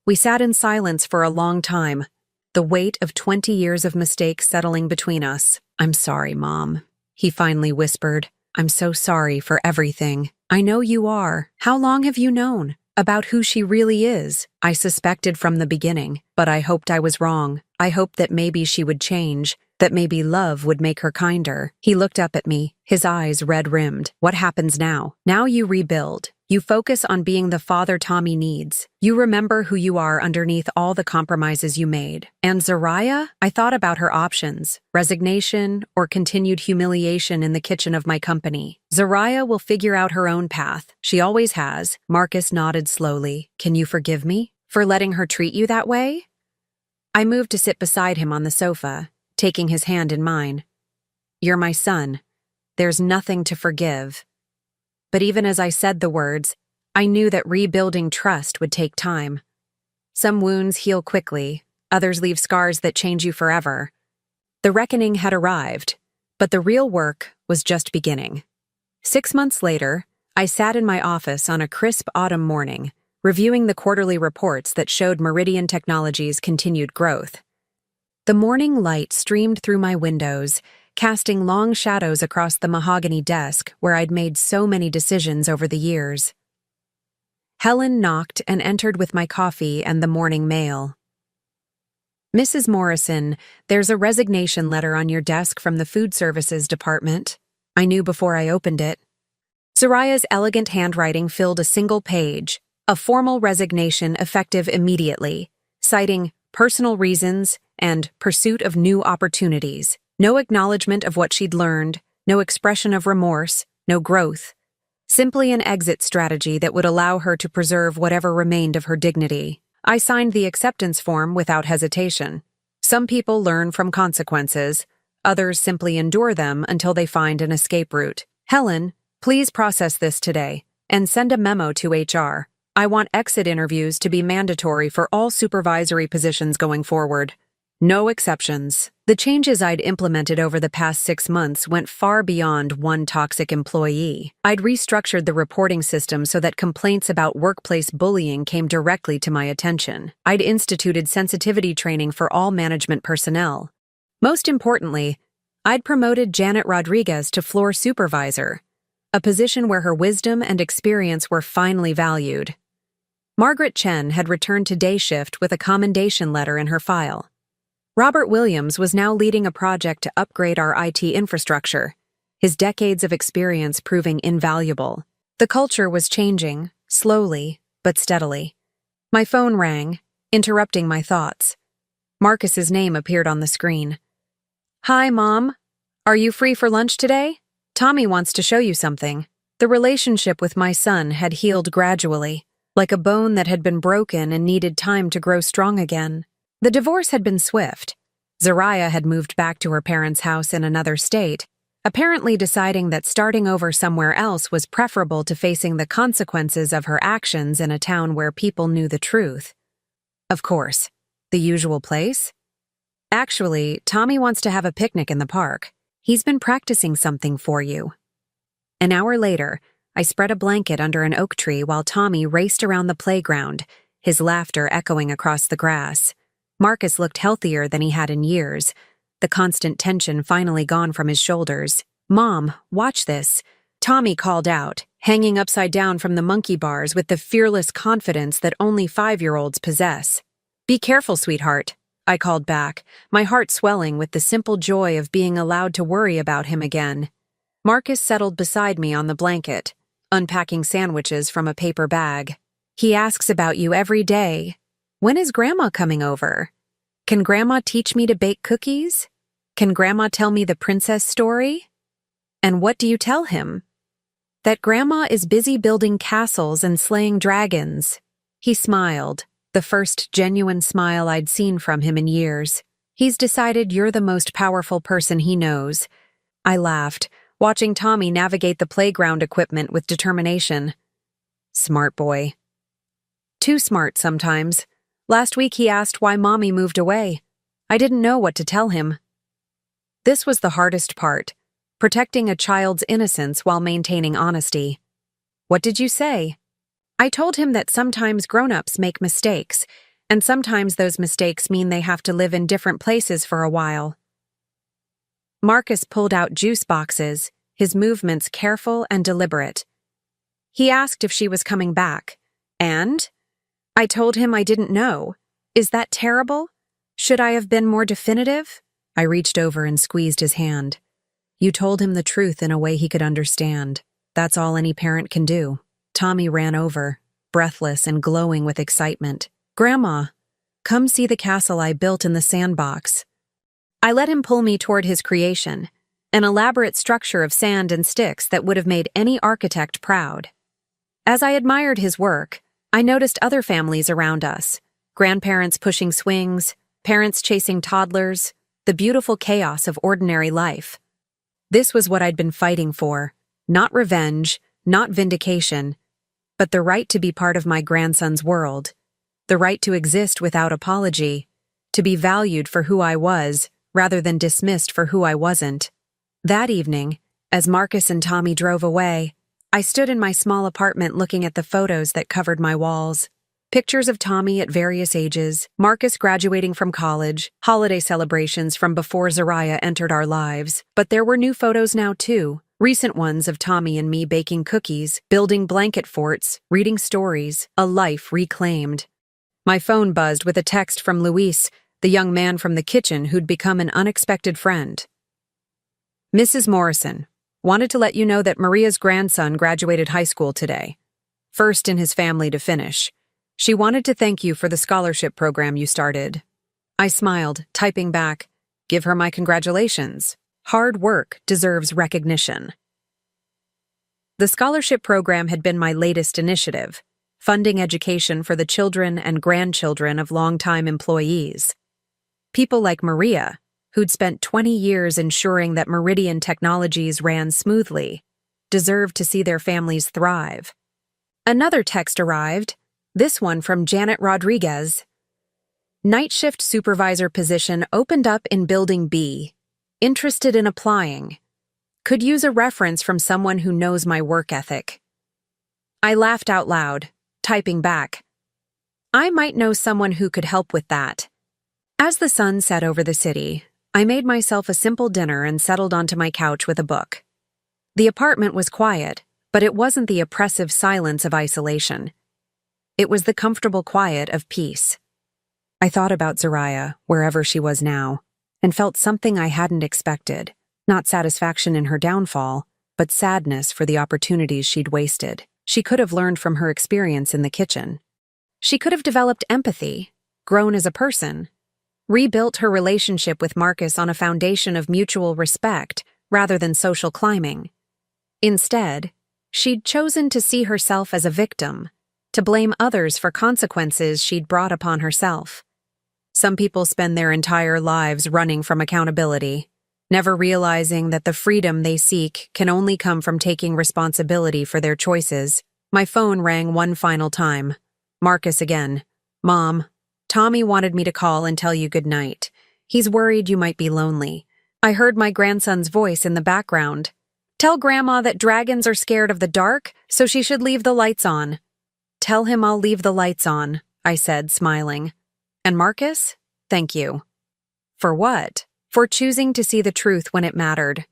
We sat in silence for a long time, the weight of 20 years of mistakes settling between us. I'm sorry, Mom, he finally whispered. I'm so sorry for everything. I know you are. How long have you known about who she really is? I suspected from the beginning, but I hoped I was wrong. I hoped that maybe she would change, that maybe love would make her kinder. He looked up at me, his eyes red-rimmed. What happens now? Now you rebuild. You focus on being the father Tommy needs. You remember who you are underneath all the compromises you made. And Zariah? I thought about her options. Resignation or continued humiliation in the kitchen of my company. Zariah will figure out her own path. She always has. Marcus nodded slowly. Can you forgive me for letting her treat you that way? I moved to sit beside him on the sofa, taking his hand in mine. You're my son. There's nothing to forgive. But even as I said the words, I knew that rebuilding trust would take time. Some wounds heal quickly, others leave scars that change you forever. The reckoning had arrived, but the real work was just beginning. 6 months later, I sat in my office on a crisp autumn morning, reviewing the quarterly reports that showed Meridian Technologies' continued growth. The morning light streamed through my windows, casting long shadows across the mahogany desk where I'd made so many decisions over the years. Helen knocked and entered with my coffee and the morning mail. "Mrs. Morrison, there's a resignation letter on your desk from the Food Services Department." I knew before I opened it. Zariah's elegant handwriting filled a single page, a formal resignation effective immediately, citing personal reasons and pursuit of new opportunities. No acknowledgement of what she'd learned, no expression of remorse, no growth. Simply an exit strategy that would allow her to preserve whatever remained of her dignity. I signed the acceptance form without hesitation. Some people learn from consequences, others simply endure them until they find an escape route. "Helen, please process this today and send a memo to HR. I want exit interviews to be mandatory for all supervisory positions going forward. No exceptions." The changes I'd implemented over the past 6 months went far beyond one toxic employee. I'd restructured the reporting system so that complaints about workplace bullying came directly to my attention. I'd instituted sensitivity training for all management personnel. Most importantly, I'd promoted Janet Rodriguez to floor supervisor, a position where her wisdom and experience were finally valued. Margaret Chen had returned to day shift with a commendation letter in her file. Robert Williams was now leading a project to upgrade our IT infrastructure, his decades of experience proving invaluable. The culture was changing, slowly but steadily. My phone rang, interrupting my thoughts. Marcus's name appeared on the screen. "Hi, Mom. Are you free for lunch today? Tommy wants to show you something." The relationship with my son had healed gradually, like a bone that had been broken and needed time to grow strong again. The divorce had been swift. Zariah had moved back to her parents' house in another state, apparently deciding that starting over somewhere else was preferable to facing the consequences of her actions in a town where people knew the truth. Of course, the usual place? "Actually, Tommy wants to have a picnic in the park. He's been practicing something for you." An hour later, I spread a blanket under an oak tree while Tommy raced around the playground, his laughter echoing across the grass. Marcus looked healthier than he had in years, the constant tension finally gone from his shoulders. "Mom, watch this," Tommy called out, hanging upside down from the monkey bars with the fearless confidence that only 5-year-olds possess. "Be careful, sweetheart," I called back, my heart swelling with the simple joy of being allowed to worry about him again. Marcus settled beside me on the blanket, unpacking sandwiches from a paper bag. "He asks about you every day. When is Grandma coming over? Can Grandma teach me to bake cookies? Can Grandma tell me the princess story?" "And what do you tell him?" "That Grandma is busy building castles and slaying dragons." He smiled, the first genuine smile I'd seen from him in years. "He's decided you're the most powerful person he knows." I laughed, watching Tommy navigate the playground equipment with determination. Smart boy. Too smart sometimes. Last week he asked why Mommy moved away. I didn't know what to tell him. This was the hardest part, protecting a child's innocence while maintaining honesty. "What did you say?" I told him that sometimes grown-ups make mistakes, and sometimes those mistakes mean they have to live in different places for a while. Marcus pulled out juice boxes, his movements careful and deliberate. He asked if she was coming back, and I told him I didn't know. Is that terrible? Should I have been more definitive? I reached over and squeezed his hand. You told him the truth in a way he could understand. That's all any parent can do. Tommy ran over, breathless and glowing with excitement. Grandma, come see the castle I built in the sandbox. I let him pull me toward his creation, an elaborate structure of sand and sticks that would have made any architect proud. As I admired his work, I noticed other families around us, grandparents pushing swings, parents chasing toddlers, the beautiful chaos of ordinary life. This was what I'd been fighting for, not revenge, not vindication, but the right to be part of my grandson's world. the right to exist without apology, to be valued for who I was, rather than dismissed for who I wasn't. That evening, as Marcus and Tommy drove away, I stood in my small apartment looking at the photos that covered my walls. Pictures of Tommy at various ages, Marcus graduating from college, holiday celebrations from before Zariah entered our lives. But there were new photos now too, recent ones of Tommy and me baking cookies, building blanket forts, reading stories, a life reclaimed. My phone buzzed with a text from Luis, the young man from the kitchen who'd become an unexpected friend. Mrs. Morrison, wanted to let you know that Maria's grandson graduated high school today. First in his family to finish. She wanted to thank you for the scholarship program you started. I smiled, typing back, "Give her my congratulations. Hard work deserves recognition." The scholarship program had been my latest initiative, funding education for the children and grandchildren of longtime employees. People like Maria, who'd spent 20 years ensuring that Meridian Technologies ran smoothly, deserved to see their families thrive. Another text arrived, this one from Janet Rodriguez. Night shift supervisor position opened up in Building B. Interested in applying. Could use a reference from someone who knows my work ethic. I laughed out loud, typing back, "I might know someone who could help with that." As the sun set over the city, I made myself a simple dinner and settled onto my couch with a book. The apartment was quiet, but it wasn't the oppressive silence of isolation. It was the comfortable quiet of peace. I thought about Zariah, wherever she was now, and felt something I hadn't expected, not satisfaction in her downfall, but sadness for the opportunities she'd wasted. She could have learned from her experience in the kitchen. She could have developed empathy, grown as a person, rebuilt her relationship with Marcus on a foundation of mutual respect rather than social climbing. Instead, she'd chosen to see herself as a victim, to blame others for consequences she'd brought upon herself. Some people spend their entire lives running from accountability, never realizing that the freedom they seek can only come from taking responsibility for their choices. My phone rang one final time. Marcus again. "Mom, Tommy wanted me to call and tell you good night. He's worried you might be lonely." I heard my grandson's voice in the background. "Tell Grandma that dragons are scared of the dark, so she should leave the lights on." "Tell him I'll leave the lights on," I said, smiling. "And Marcus, thank you." For what? For choosing to see the truth when it mattered.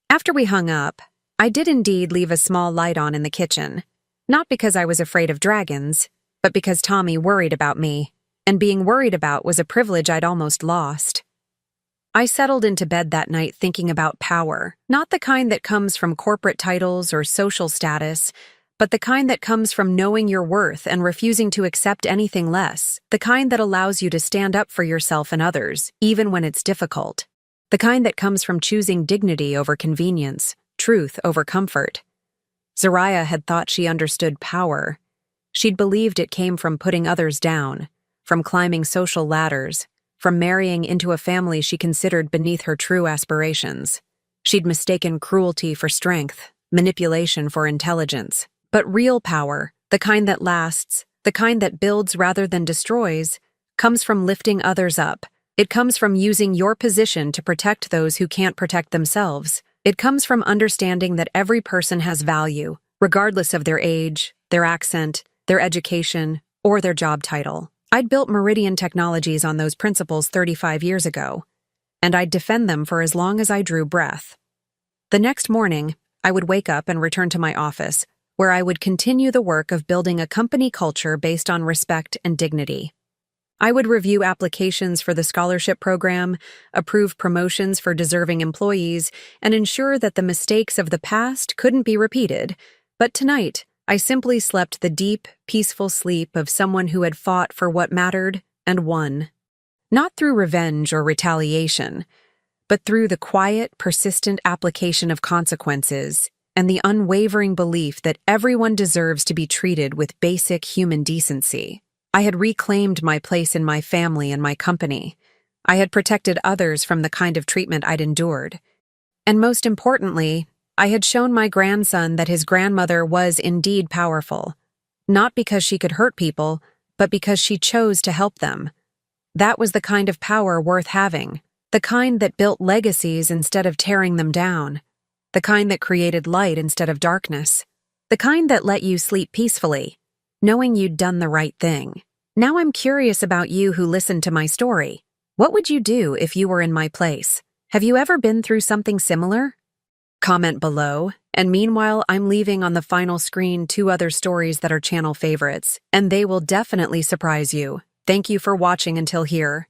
After we hung up, I did indeed leave a small light on in the kitchen, not because I was afraid of dragons, but because Tommy worried about me, and being worried about was a privilege I'd almost lost. I settled into bed that night thinking about power, not the kind that comes from corporate titles or social status, but the kind that comes from knowing your worth and refusing to accept anything less, the kind that allows you to stand up for yourself and others, even when it's difficult, the kind that comes from choosing dignity over convenience, truth over comfort. Zariah had thought she understood power. She'd believed it came from putting others down, from climbing social ladders, from marrying into a family she considered beneath her true aspirations. She'd mistaken cruelty for strength, manipulation for intelligence. But real power, the kind that lasts, the kind that builds rather than destroys, comes from lifting others up. It comes from using your position to protect those who can't protect themselves. It comes from understanding that every person has value, regardless of their age, their accent, their education, or their job title. I'd built Meridian Technologies on those principles 35 years ago, and I'd defend them for as long as I drew breath. The next morning, I would wake up and return to my office, where I would continue the work of building a company culture based on respect and dignity. I would review applications for the scholarship program, approve promotions for deserving employees, and ensure that the mistakes of the past couldn't be repeated. But tonight, I simply slept the deep, peaceful sleep of someone who had fought for what mattered and won. Not through revenge or retaliation, but through the quiet, persistent application of consequences and the unwavering belief that everyone deserves to be treated with basic human decency. I had reclaimed my place in my family and my company. I had protected others from the kind of treatment I'd endured. And most importantly, I had shown my grandson that his grandmother was indeed powerful, not because she could hurt people, but because she chose to help them. That was the kind of power worth having, the kind that built legacies instead of tearing them down, the kind that created light instead of darkness, the kind that let you sleep peacefully, knowing you'd done the right thing. Now I'm curious about you who listened to my story. What would you do if you were in my place? Have you ever been through something similar? Comment below, and meanwhile I'm leaving on the final screen 2 other stories that are channel favorites, and they will definitely surprise you. Thank you for watching until here.